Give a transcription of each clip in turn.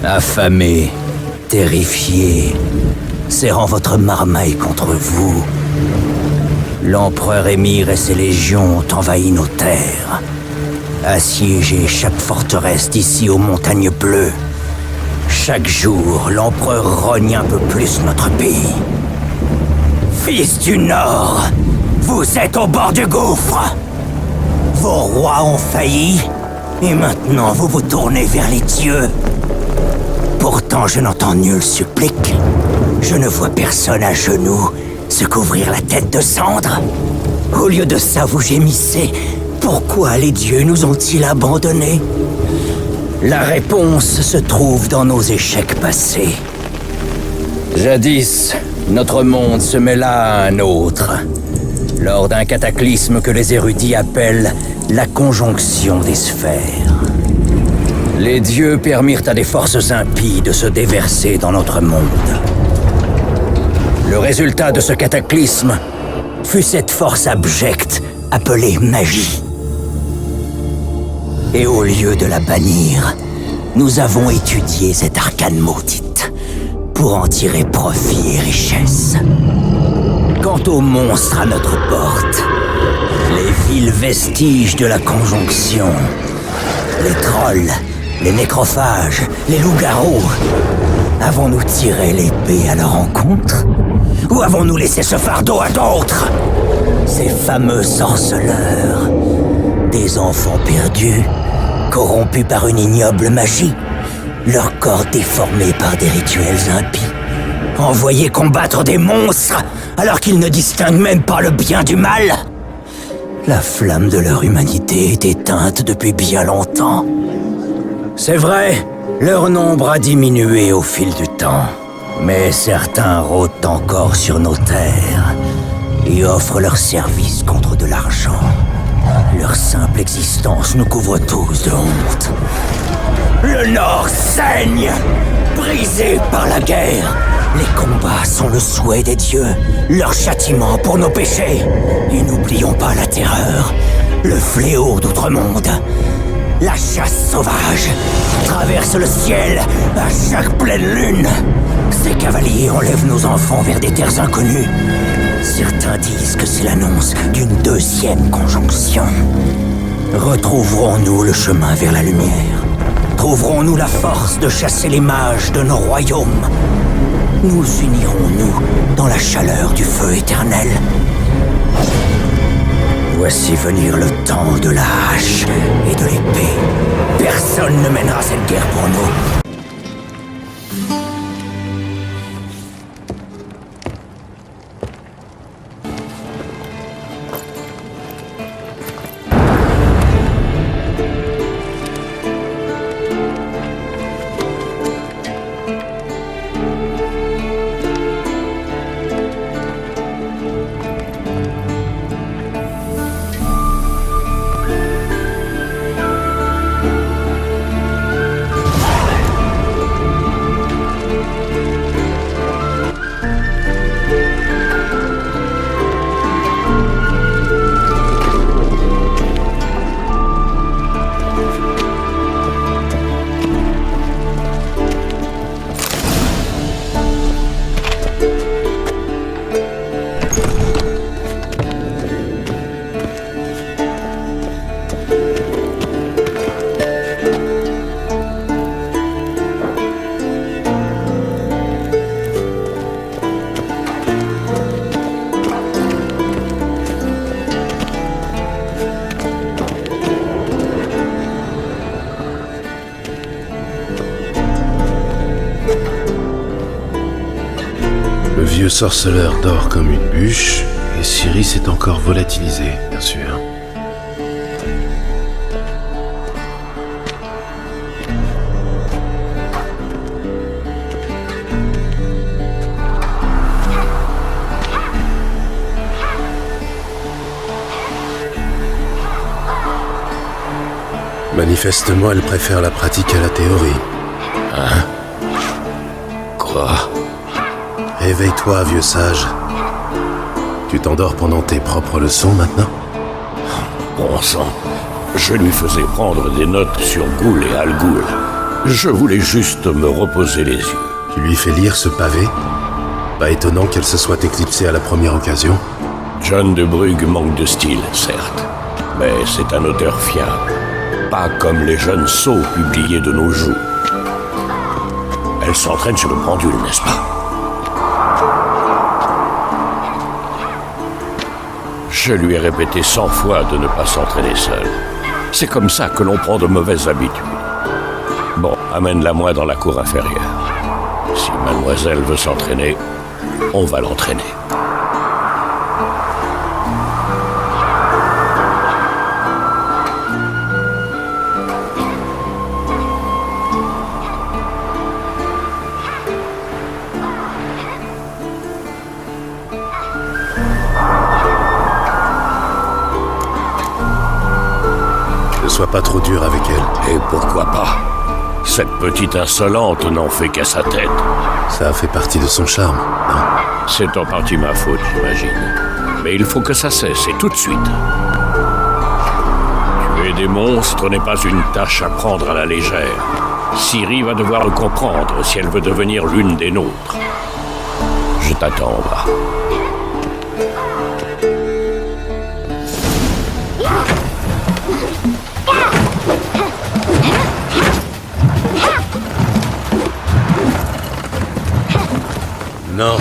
Affamé, terrifié, serrant votre marmaille contre vous, l'empereur Émir et ses légions ont envahi nos terres, assiégé chaque forteresse d'ici aux montagnes bleues. Chaque jour, l'empereur rogne un peu plus notre pays. Fils du Nord, vous êtes au bord du gouffre. Vos rois ont failli, et maintenant vous vous tournez vers les dieux. Pourtant, je n'entends nul supplique. Je ne vois personne à genoux se couvrir la tête de cendres. Au lieu de ça, vous gémissez. Pourquoi les dieux nous ont-ils abandonnés? La réponse se trouve dans nos échecs passés. Jadis, notre monde se mêla à un autre, lors d'un cataclysme que les érudits appellent la conjonction des sphères. Les dieux permirent à des forces impies de se déverser dans notre monde. Le résultat de ce cataclysme fut cette force abjecte appelée magie. Et au lieu de la bannir, nous avons étudié cette arcane maudite pour en tirer profit et richesse. Quant aux monstres à notre porte, les vils vestiges de la conjonction, les trolls, les nécrophages, les loups-garous, avons-nous tiré l'épée à leur encontre? Ou avons-nous laissé ce fardeau à d'autres? Ces fameux sorceleurs, des enfants perdus, corrompus par une ignoble magie, leur corps déformé par des rituels impies, envoyés combattre des monstres alors qu'ils ne distinguent même pas le bien du mal. La flamme de leur humanité est éteinte depuis bien longtemps. C'est vrai, leur nombre a diminué au fil du temps, mais certains rôdent encore sur nos terres et offrent leurs services contre de l'argent. Leur simple existence nous couvre tous de honte. Le Nord saigne, brisé par la guerre. Les combats sont le souhait des dieux, leur châtiment pour nos péchés. Et n'oublions pas la terreur, le fléau d'outre-monde. La chasse sauvage traverse le ciel à chaque pleine lune. Ces cavaliers enlèvent nos enfants vers des terres inconnues. Certains disent que c'est l'annonce d'une deuxième conjonction. Retrouverons-nous le chemin vers la lumière? Trouverons-nous la force de chasser les mages de nos royaumes? Nous unirons-nous dans la chaleur du feu éternel? Voici venir le temps de la hache et de l'épée. Personne ne mènera cette guerre pour nous. Le vieux sorceleur dort comme une bûche, et Ciri est encore volatilisé, bien sûr. Manifestement, elle préfère la pratique à la théorie. Hein? Quoi? Réveille-toi, vieux sage. Tu t'endors pendant tes propres leçons maintenant? Bon sang, je lui faisais prendre des notes sur Ghoul et Al Ghul. Je voulais juste me reposer les yeux. Tu lui fais lire ce pavé? Pas étonnant qu'elle se soit éclipsée à la première occasion. John de Brugge manque de style, certes. Mais c'est un auteur fiable. Pas comme les jeunes sots publiés de nos jours. Elle s'entraîne sur le pendule, n'est-ce pas? Je lui ai répété 100 fois de ne pas s'entraîner seule. C'est comme ça que l'on prend de mauvaises habitudes. Bon, amène-la-moi dans la cour inférieure. Si mademoiselle veut s'entraîner, on va l'entraîner. Ne sois pas trop dur avec elle. Et pourquoi pas? Cette petite insolente n'en fait qu'à sa tête. Ça a fait partie de son charme, non? C'est en partie ma faute, j'imagine. Mais il faut que ça cesse, et tout de suite. Tuer des monstres n'est pas une tâche à prendre à la légère. Ciri va devoir le comprendre si elle veut devenir l'une des nôtres. Je t'attends en bas. Non.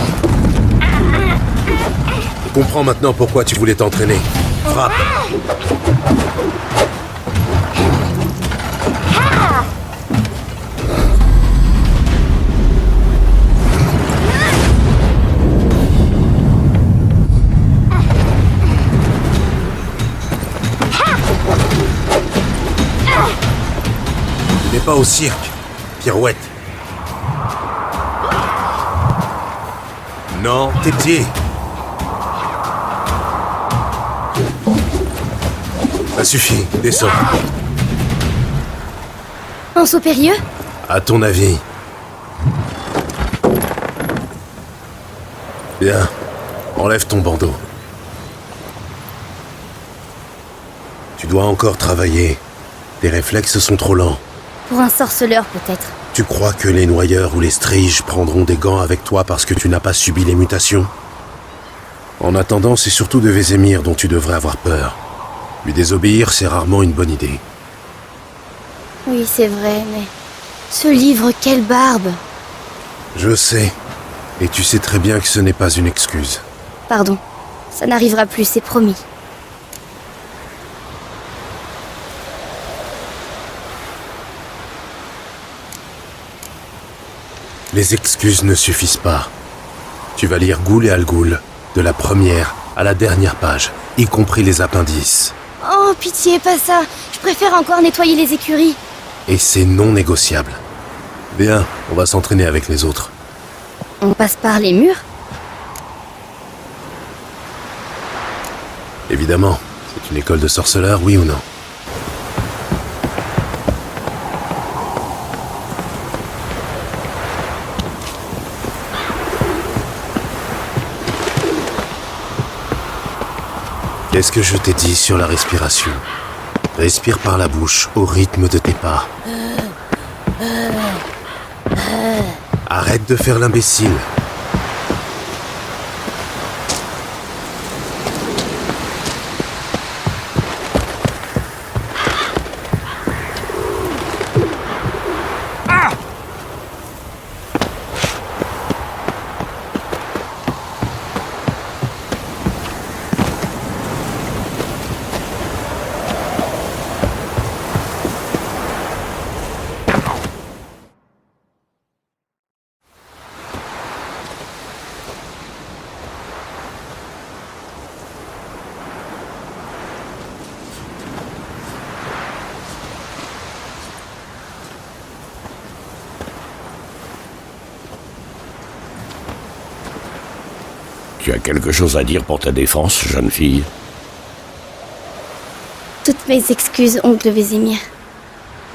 Je comprends maintenant pourquoi tu voulais t'entraîner. Frappe. Tu n'es pas au cirque, pirouette. Non, tes pieds. Ça suffit, descends. Un saut périlleux? À ton avis. Bien, enlève ton bandeau. Tu dois encore travailler. Tes réflexes sont trop lents. Pour un sorceleur, peut-être. Tu crois que les noyeurs ou les striges prendront des gants avec toi parce que tu n'as pas subi les mutations? En attendant, c'est surtout de Vézémir dont tu devrais avoir peur. Lui désobéir, c'est rarement une bonne idée. Oui, c'est vrai, mais... Ce livre, quelle barbe! Je sais. Et tu sais très bien que ce n'est pas une excuse. Pardon. Ça n'arrivera plus, c'est promis. Les excuses ne suffisent pas. Tu vas lire Ghoul et Al-Ghoul, de la première à la dernière page, y compris les appendices. Oh, pitié, pas ça! Je préfère encore nettoyer les écuries. Et c'est non négociable. Bien, on va s'entraîner avec les autres. On passe par les murs? Évidemment, c'est une école de sorceleurs, oui ou non? Qu'est-ce que je t'ai dit sur la respiration? Respire par la bouche, au rythme de tes pas. Arrête de faire l'imbécile. Tu as quelque chose à dire pour ta défense, jeune fille? Toutes mes excuses, oncle Vézémir.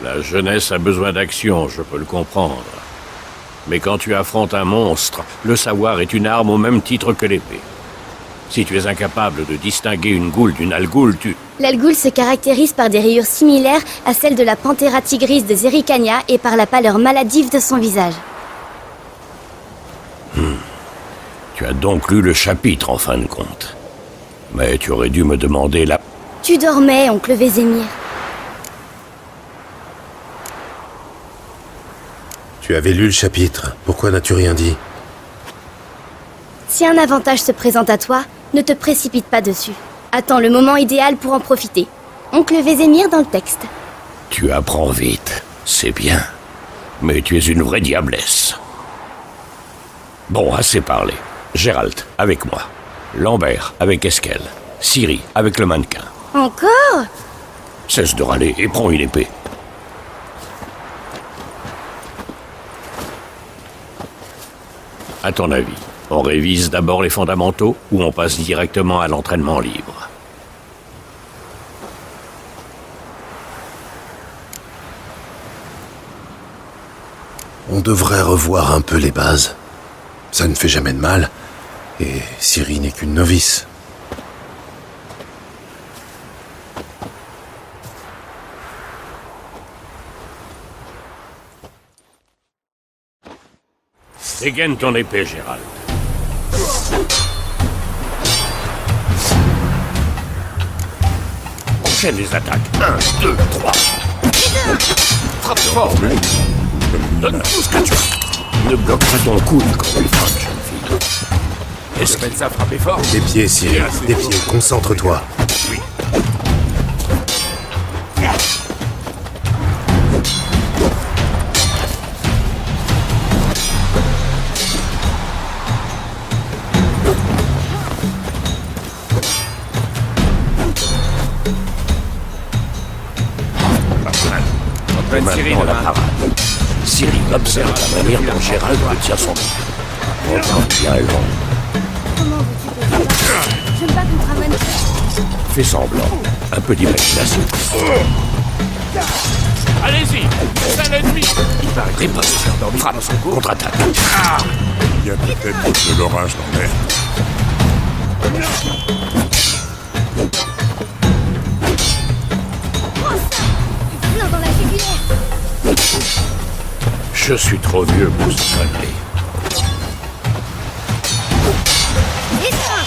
La jeunesse a besoin d'action, je peux le comprendre. Mais quand tu affrontes un monstre, le savoir est une arme au même titre que l'épée. Si tu es incapable de distinguer une goule d'une Al-Ghoul, tu... L'aile ghoul se caractérise par des rayures similaires à celles de la Panthera tigris de Zerrikania et par la pâleur maladive de son visage. Tu as donc lu le chapitre, en fin de compte. Mais tu aurais dû me demander la... Tu dormais, oncle Vézémir. Tu avais lu le chapitre. Pourquoi n'as-tu rien dit? Si un avantage se présente à toi, ne te précipite pas dessus. Attends le moment idéal pour en profiter. Oncle Vézémir dans le texte. Tu apprends vite, c'est bien. Mais tu es une vraie diablesse. Bon, assez parlé. Gérald, avec moi. Lambert, avec Esquel. Ciri, avec le mannequin. Encore? Cesse de râler et prends une épée. À ton avis, on révise d'abord les fondamentaux ou on passe directement à l'entraînement libre? On devrait revoir un peu les bases. Ça ne fait jamais de mal. Et Ciri n'est qu'une novice. Dégaine ton épée, Gérald. Enchaîne les attaques. 1, 2, 3. Frappe fort, mec. Donne tout ce que tu as. Ne bloque pas ton coude quand tu frappes, jeune fille. Est-ce que ça frapper fort? Des pieds, Ciri. Des pieds. Concentre-toi. Oui. Maintenant, la parade. Ciri observe la manière dont Gérald retient son épée. Entends bien long. Comment veux-tu que je me bats contre un mannequin? Fais semblant. Un peu d'imagination. Allez-y, c'est l'ennemi. Il paraît riposte. Frappe, contre-attaque. Il y a peut-être de l'orage dans l'air. Plein dans la jugulaire. Je suis trop vieux pour ce connerie. Et ça.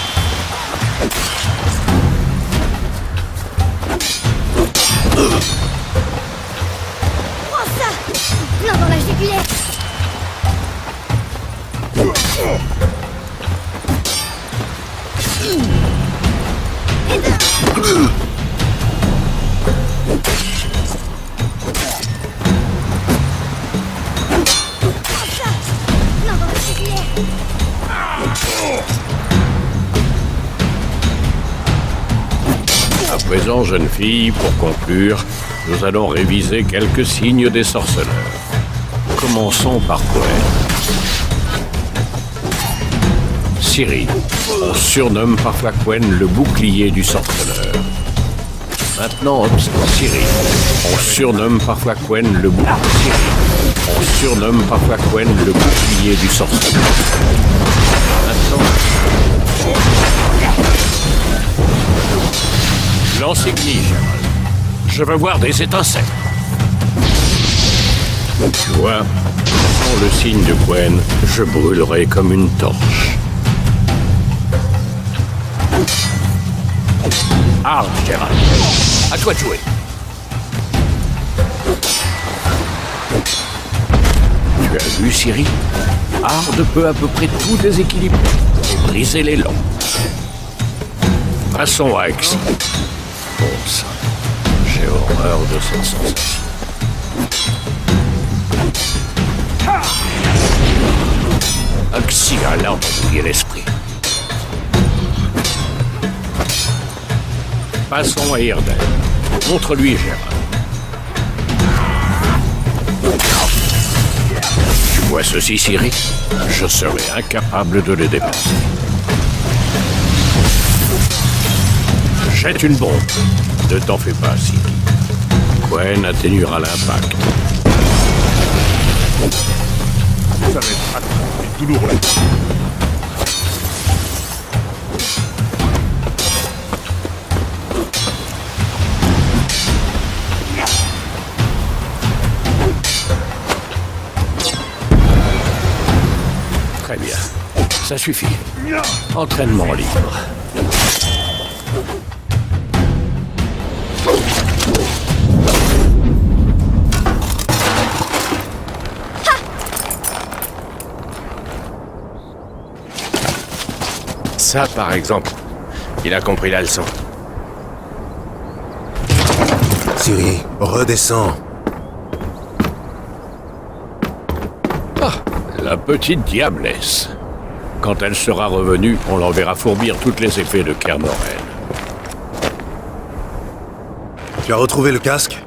Prends ça. Plein dans la jugulaire. Et deux. À présent, jeune fille, pour conclure, nous allons réviser quelques signes des sorceleurs. Commençons par Gwen. Ciri, on surnomme parfois Gwen le bouclier du sorceleur. Maintenant, Ciri, on surnomme parfois Gwen le bouclier. On surnomme parfois Gwen le bouclier du sorceleur. Maintenant, l'insigne, Gérald. Je veux voir des étincelles. Tu vois, sans le signe de Gwen, je brûlerai comme une torche. Arme, Gérald. À toi de jouer. Tu as vu, Ciri? Hard peut à peu près tout déséquilibrer et briser l'élan. Passons à Axie. Bon sang, j'ai horreur de cette sensation. Axie a l'air d'embrouiller l'esprit. Passons à Irden. Montre-lui, Gérald. Tu vois ceci, Ciri? Je serai incapable de les dépasser. Jette une bombe. Ne t'en fais pas, Ciri. Gwen atténuera l'impact. Ça va être tout lourd là. bien. Ça suffit. Entraînement libre. Ça, par exemple, il a compris la leçon. Ciri, redescends. La petite diablesse. Quand elle sera revenue, on l'enverra fourbir toutes les épées de Kernoren. Tu as retrouvé le casque?